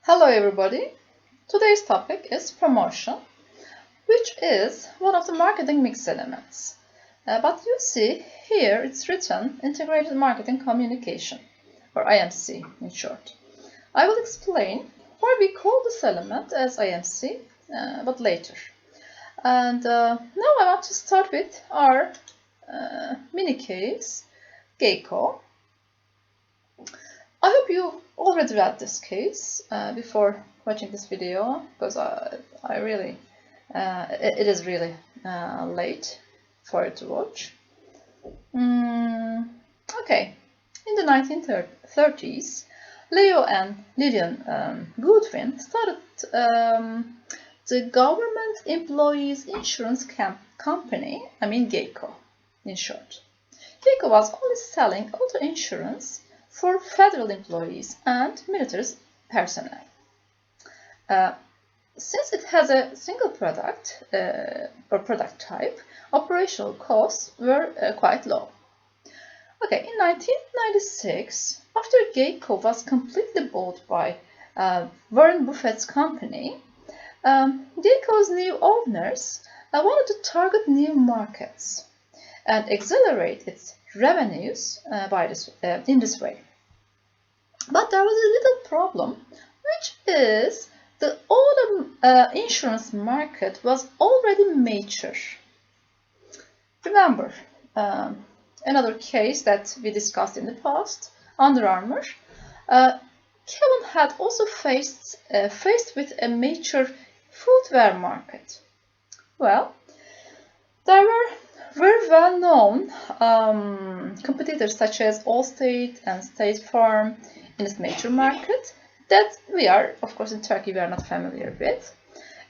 Hello everybody! Today's topic is promotion, which is one of the marketing mix elements. But you see here it's written Integrated Marketing Communication, or IMC in short. I will explain why we call this element as IMC, but later. And now I want to start with our mini case, Geico. I hope you already read this case before watching this video, because it is really late for you to watch. Okay, in the 1930s, Leo and Lillian Goodwin started the Government Employees Insurance Company, Geico in short. Geico was only selling auto insurance for federal employees and military personnel. Since it has a single product or product type, operational costs were quite low. Okay, in 1996, after Geico was completely bought by Warren Buffett's company, Geico's new owners wanted to target new markets and accelerate its revenues in this way. But there was a little problem, which is the auto insurance market was already mature. Remember another case that we discussed in the past, Under Armour. Kevin had also faced with a mature footwear market. Well, there were very well-known competitors such as Allstate and State Farm in this major market that we are, of course, in Turkey we are not familiar with.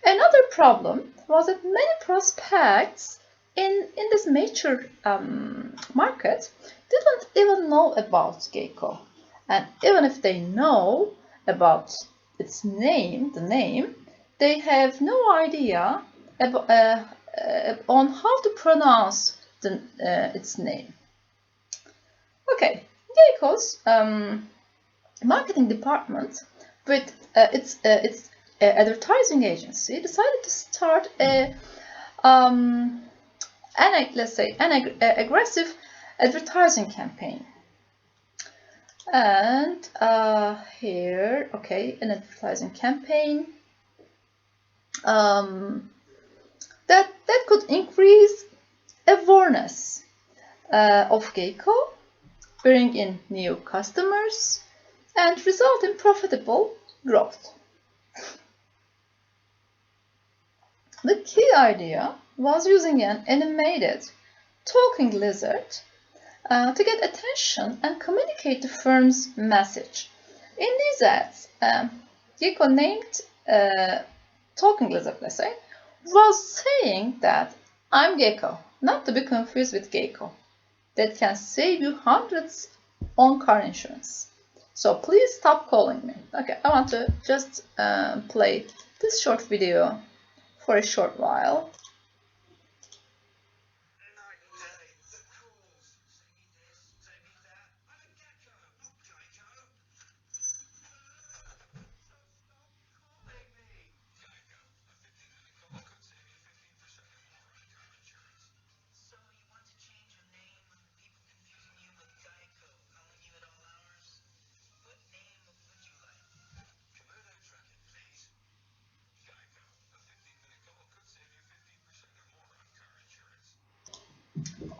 Another problem was that many prospects in this major market didn't even know about Geico, and even if they know about its name, they have no idea about on how to pronounce its name. Okay, Geico's marketing department with its advertising agency decided to start an aggressive advertising campaign. And here, okay, an advertising campaign that could increase awareness of Geico, bring in new customers, and result in profitable growth. The key idea was using an animated talking lizard to get attention and communicate the firm's message. In these ads, Geico named talking lizard, let's say, was saying that I'm Geico, not to be confused with Geico, that can save you hundreds on car insurance. So please stop calling me. Okay, I want to just play this short video for a short while.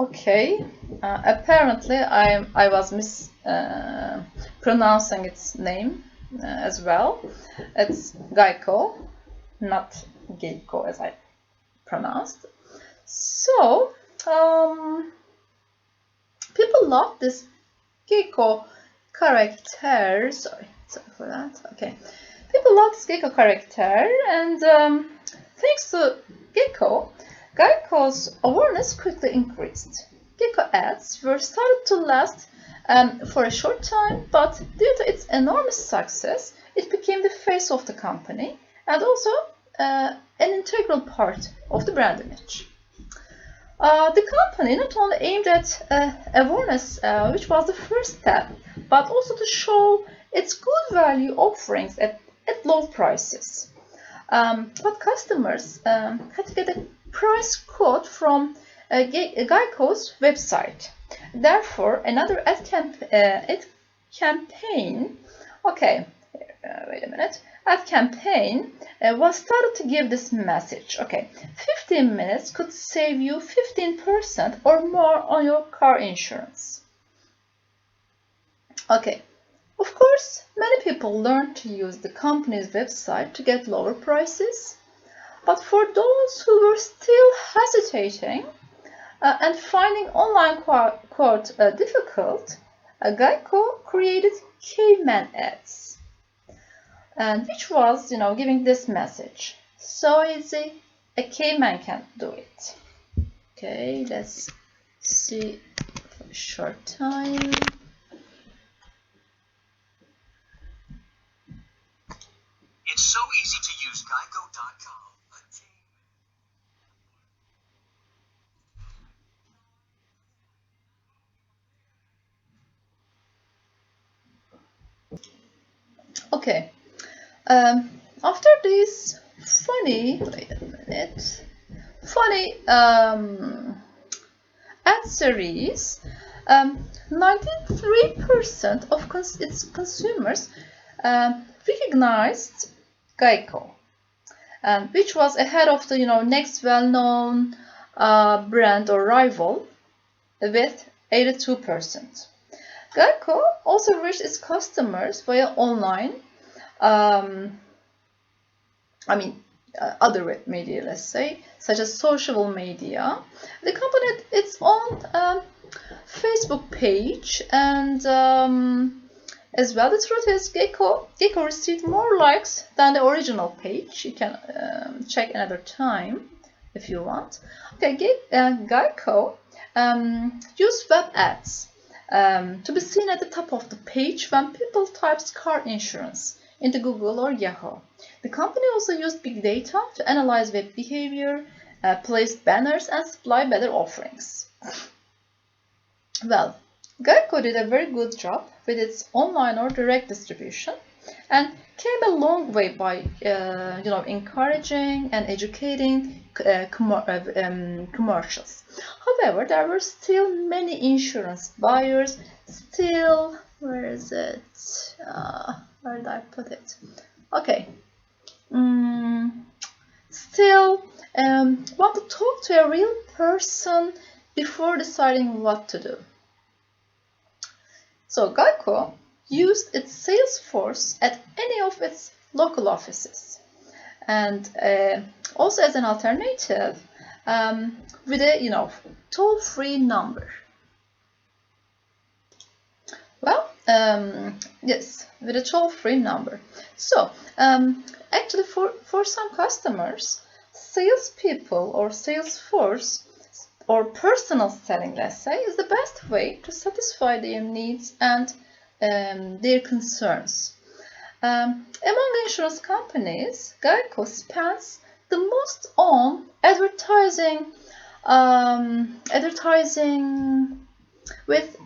Okay, apparently I was mispronouncing its name as well. It's Geico, not Geico as I pronounced. So people love this Geico character. Sorry for that. Okay, people love this Geico character, and thanks to Geico's awareness quickly increased. Geico ads were started to last for a short time, but due to its enormous success, it became the face of the company and also an integral part of the brand image. The company not only aimed at awareness, which was the first step, but also to show its good value offerings at at low prices. But customers had to get a price quote from Geico's website. Therefore, another ad campaign, okay, wait a minute, ad campaign was started to give this message. Okay, 15 minutes could save you 15% or more on your car insurance. Okay, of course, many people learned to use the company's website to get lower prices, but for those who were still hesitating and finding online quote difficult, Geico created caveman ads, and which was, giving this message: so easy, a caveman can do it. Okay, let's see for a short time. It's so easy to use Geico.com. Okay, after this funny, wait a minute, funny ad series, 93% of its consumers recognized Geico, which was ahead of the next well-known brand or rival with 82%. Geico also reached its customers via online, other media, let's say, such as social media. The company had its own Facebook page, and as well, the truth is, Geico received more likes than the original page. You can check another time if you want. Okay, Geico used web ads to be seen at the top of the page when people typed car insurance into Google or Yahoo. The company also used big data to analyze web behavior, placed banners, and supply better offerings. Well, Geico did a very good job with its online or direct distribution and came a long way by encouraging and educating commercials. However, there were still many insurance buyers still, where is it? Where did I put it? Okay. Still want to talk to a real person before deciding what to do. So Geico used its sales force at any of its local offices, and also as an alternative with a toll-free number. Well, yes, with a toll-free number. So actually, for some customers, salespeople or sales force or personal selling, let's say, is the best way to satisfy their needs and their concerns. Among insurance companies, Geico spends the most on advertising. With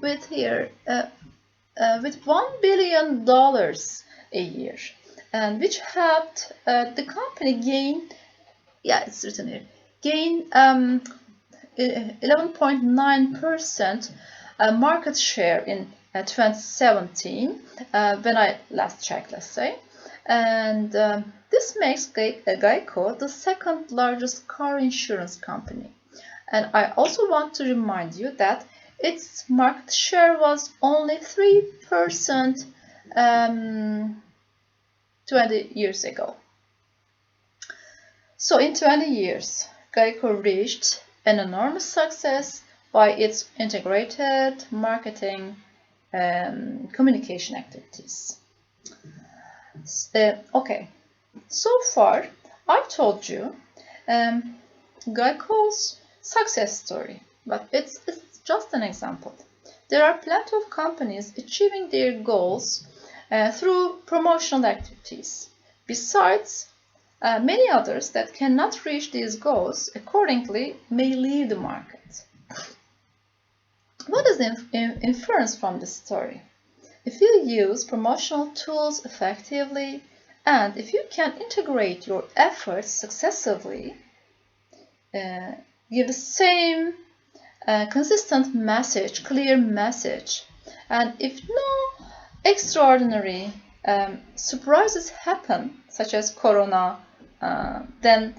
$1 billion a year, and which helped the company gain. Yeah, it's written here. Gain 11.9% market share in 2017, when I last checked, let's say, and this makes Geico the second largest car insurance company. And I also want to remind you that its market share was only 3% 20 years ago. So in 20 years, Geico reached an enormous success by its integrated marketing and communication activities. Okay, so far I've told you Geico's success story, but it's just an example. There are plenty of companies achieving their goals through promotional activities. Besides, many others that cannot reach these goals accordingly may leave the market. What is the inference from this story? If you use promotional tools effectively And if you can integrate your efforts successively, give the same consistent message, clear message, and if no extraordinary surprises happen, such as corona, then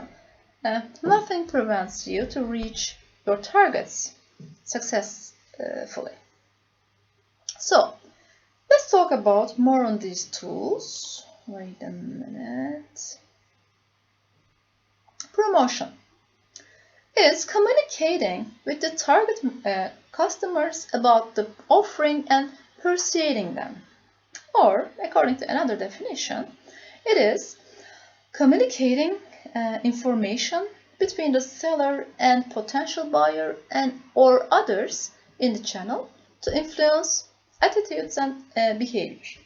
nothing prevents you to reach your targets successfully. So let's talk about more on these tools. Wait a minute. Promotion is communicating with the target customers about the offering and persuading them. Or, according to another definition, it is communicating information between the seller and potential buyer and or others in the channel to influence attitudes and behavior.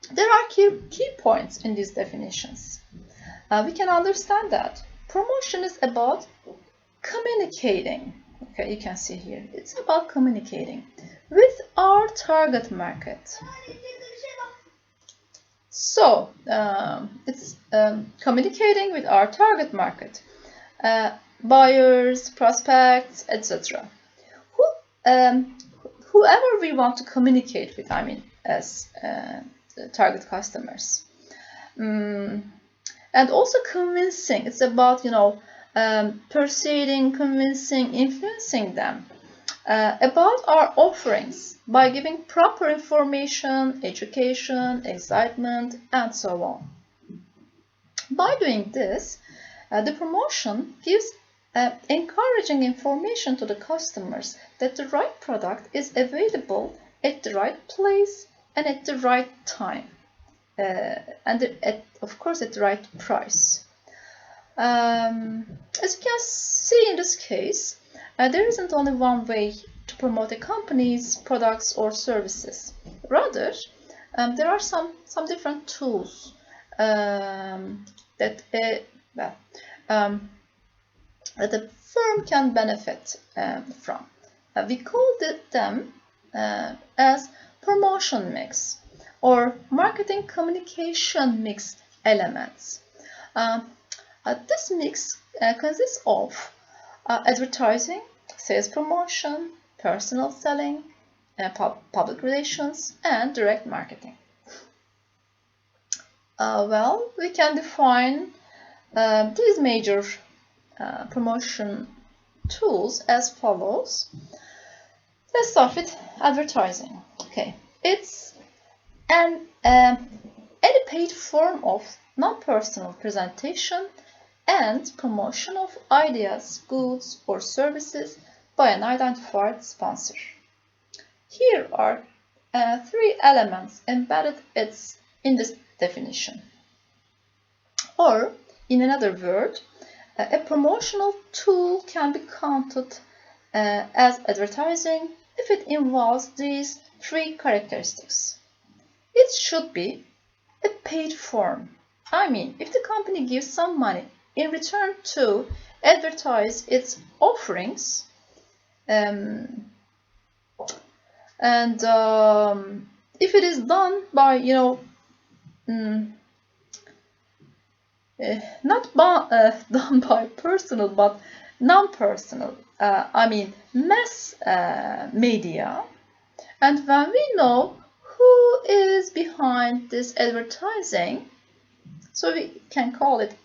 There are key points in these definitions. We can understand that promotion is about communicating. Okay, you can see here. It's about communicating with our target market. So, it's communicating with our target market, buyers, prospects, etc. Whoever we want to communicate with, I mean, as target customers. And also convincing. It's about, persuading, convincing, influencing them about our offerings by giving proper information, education, excitement, and so on. By doing this, the promotion gives encouraging information to the customers that the right product is available at the right place and at the right time, and of course at the right price. As you can see in this case, there isn't only one way to promote a company's products or services. Rather, there are some different tools that the firm can benefit from. We call them as promotion mix or marketing communication mix elements. This mix consists of advertising, sales promotion, personal selling, public relations, and direct marketing. Well, we can define these major promotion tools as follows. Let's start with advertising. Okay, it's any paid form of non-personal presentation and promotion of ideas, goods, or services by an identified sponsor. Here are 3 elements embedded in this definition. Or, in another word, a promotional tool can be counted as advertising if it involves these 3 characteristics. It should be a paid form. I mean, if the company gives some money in return to advertise its offerings, and if it is done by, not done by personal but non-personal, I mean mass media, and when we know who is behind this advertising, so we can call it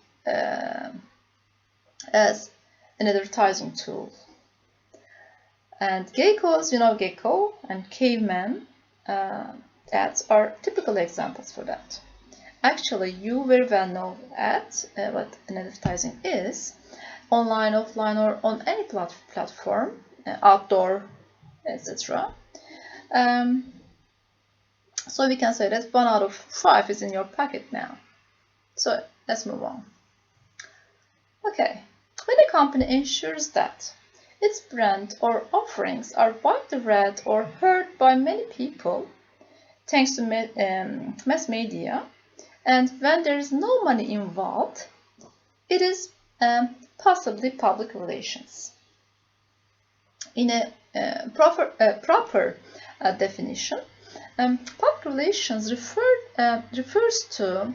as an advertising tool. And geckos, gecko and caveman ads are typical examples for that. Actually, you very well know what an advertising is, online, offline, or on any platform, outdoor, etc. So we can say that 1 out of 5 is in your pocket now. So let's move on. Okay, when a company ensures that its brand or offerings are widely read or heard by many people, thanks to mass media, and when there is no money involved, it is possibly public relations. In a proper definition, Public relations refers to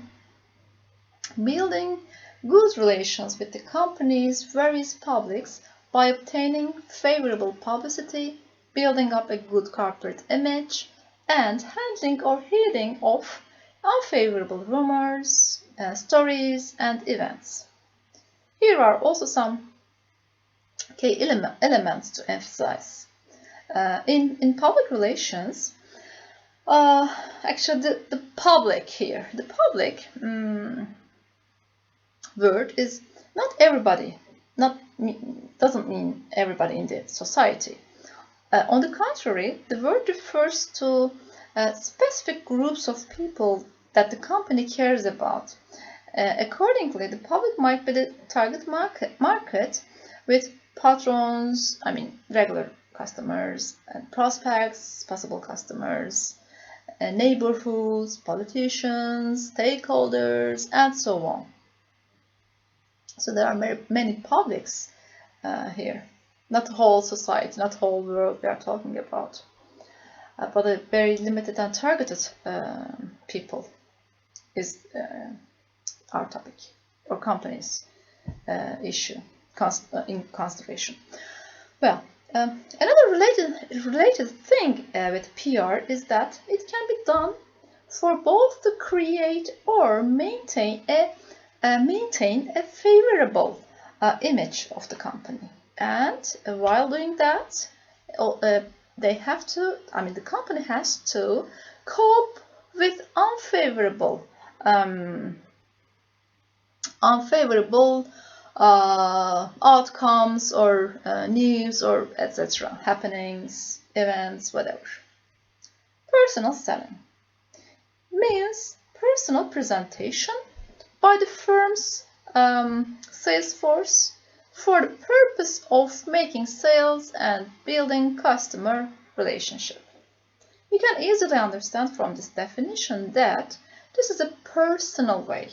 building good relations with the company's various publics by obtaining favorable publicity, building up a good corporate image, and handling or heeding of unfavorable rumors, stories, and events. Here are also some key elements to emphasize. In public relations, actually the public here, the public word is not everybody, doesn't mean everybody in the society. On the contrary, the word refers to specific groups of people that the company cares about. Accordingly, the public might be the target market with patrons, regular customers, and prospects, possible customers, neighborhoods, politicians, stakeholders, and so on. So there are many publics here. Not the whole society, not the whole world we are talking about, but a very limited and targeted people is our topic, or company's issue in consideration. Well, another related thing with PR is that it can be done for both to create or maintain a favorable image of the company. And while doing that, they have to, the company has to cope with unfavorable outcomes or news or etc. happenings, events, whatever. Personal selling means personal presentation by the firm's sales force for the purpose of making sales and building customer relationship. You can easily understand from this definition that this is a personal way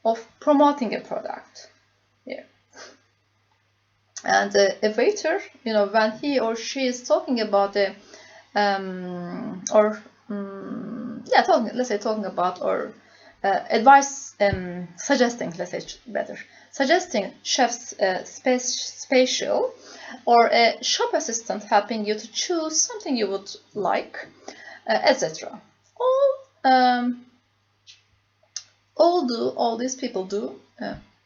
of promoting a product. Yeah. And a waiter, when he or she is talking about talking about or advice, suggesting, suggesting chef's special, or a shop assistant helping you to choose something you would like, etc. All these people do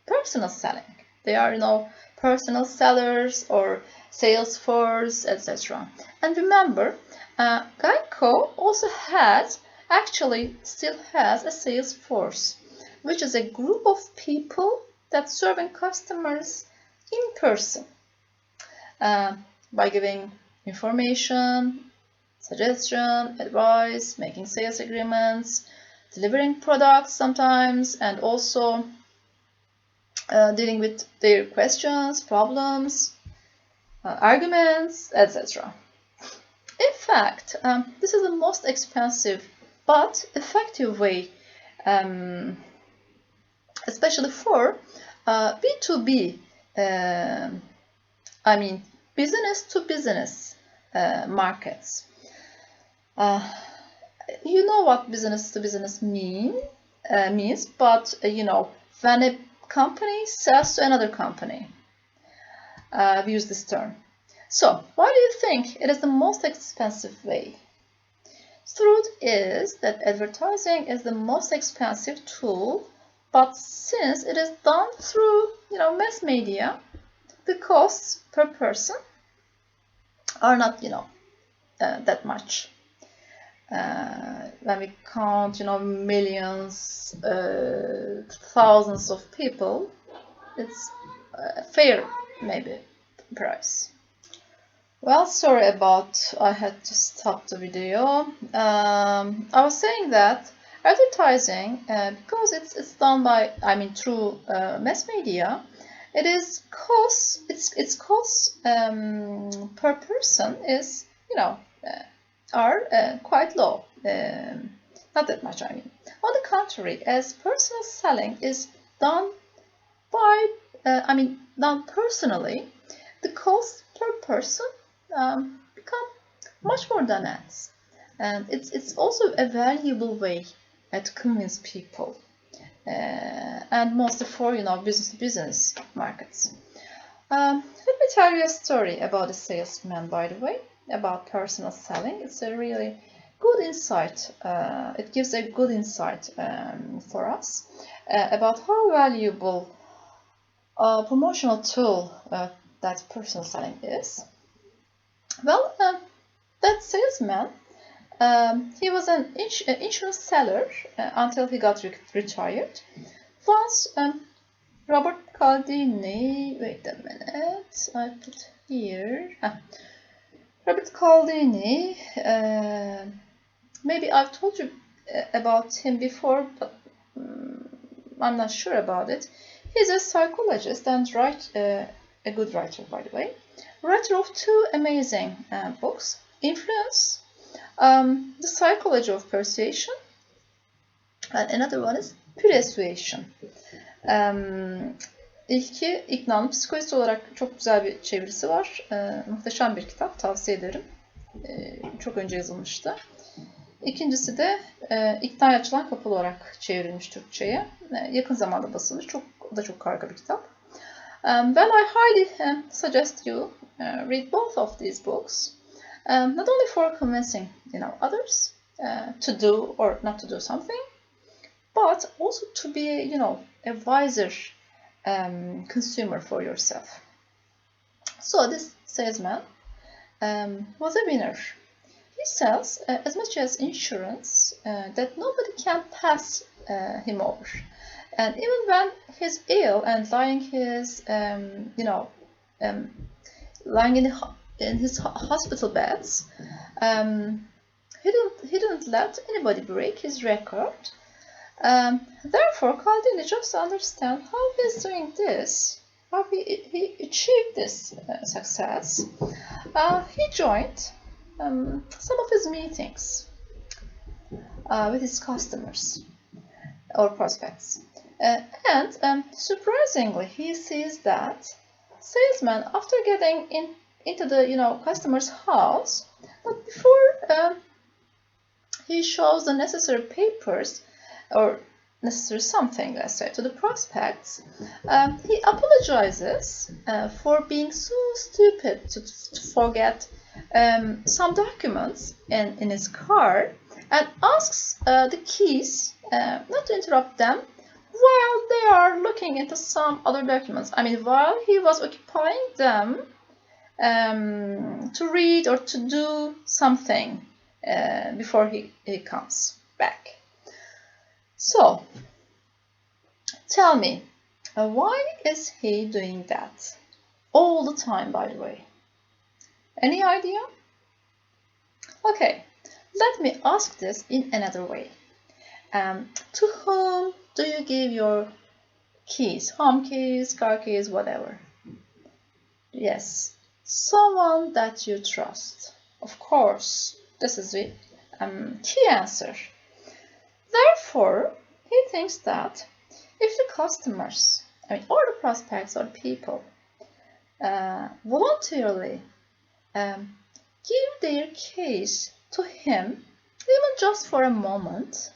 personal selling. They are, personal sellers or sales force, etc. And remember, Geico also still has a sales force, which is a group of people that serving customers in person by giving information, suggestion, advice, making sales agreements, delivering products sometimes, and also dealing with their questions, problems, arguments, etc. In fact, this is the most expensive but effective way, especially for B2B, business to business markets. You know what business to business means, but when a company sells to another company, we use this term. So, why do you think it is the most expensive way? Truth is that advertising is the most expensive tool, but since it is done through mass media, the costs per person are not that much. When we count millions, thousands of people, it's a fair maybe price. Well, sorry about I had to stop the video. I was saying that advertising, because it's done by through mass media, its costs per person is are quite low, not that much. On the contrary, as personal selling is done done personally, the cost per person become much more than ads. And it's also a valuable way to convince people, and mostly for business to business markets. Let me tell you a story about a salesman, by the way, about personal selling. It's a really good insight. It gives a good insight for us about how valuable a promotional tool that personal selling is. Well, that salesman, he was an insurance seller until he got retired. Once, Robert Caldini, wait a minute, I put here. Robert Caldini, maybe I've told you about him before, but I'm not sure about it. He's a psychologist and a good writer, by the way. Writer of two amazing books, Influence, The Psychology of Persuasion, and another one is Pre-suation. İlki İkna'nın psikolojisi olarak çok güzel bir çevirisi var. Muhteşem bir kitap, tavsiye ederim. Çok önce yazılmıştı. İkincisi de İkna'ya açılan kapı olarak çevrilmiş Türkçe'ye. Yakın zamanda basılmış. O da çok karga bir kitap. Well, I highly suggest you read both of these books. Not only for convincing others to do or not to do something, but also to be a wiser consumer for yourself. So this salesman was a winner. He sells as much as insurance that nobody can pass him over. And even when he's ill and lying lying in his hospital beds, he didn't let anybody break his record. Therefore, Caldini just understand how he's doing this, how he achieved this success. He joined some of his meetings with his customers or prospects, and surprisingly, he sees that salesman, after getting into the customer's house, but before he shows the necessary papers or necessary something, let's say, to the prospects, he apologizes for being so stupid to forget some documents in his car, and asks the keys not to interrupt them while they are looking into some other documents. I mean, while he was occupying them to read or to do something before he comes back. So, tell me, why is he doing that all the time, by the way? Any idea? Okay, let me ask this in another way. To whom do you give your keys? Home keys, car keys, whatever. Yes, someone that you trust. Of course, this is the key answer. Therefore, he thinks that if the customers, or the prospects or people, voluntarily give their keys to him, even just for a moment,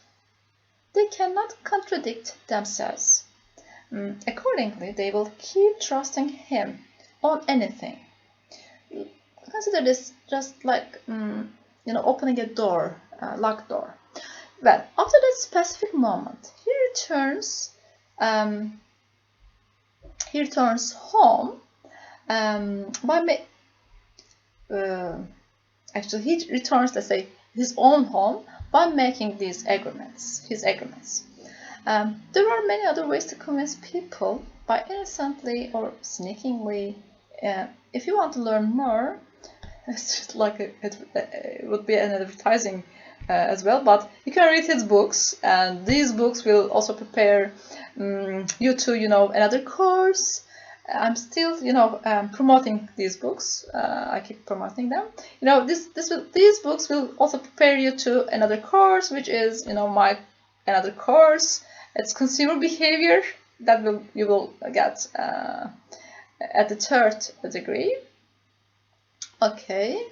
they cannot contradict themselves. Accordingly, they will keep trusting him on anything. Consider this just like opening a door, locked door. Well, after that specific moment, he returns home actually he returns, let's say, his own home by making his agreements. There are many other ways to convince people, by innocently or sneakingly. If you want to learn more, it's just like it would be an advertising as well, but you can read his books, and these books will also prepare you to another course. I'm still promoting these books. I keep promoting them. These books will also prepare you to another course, which is my another course. It's consumer behavior that you will get at the third degree. Okay.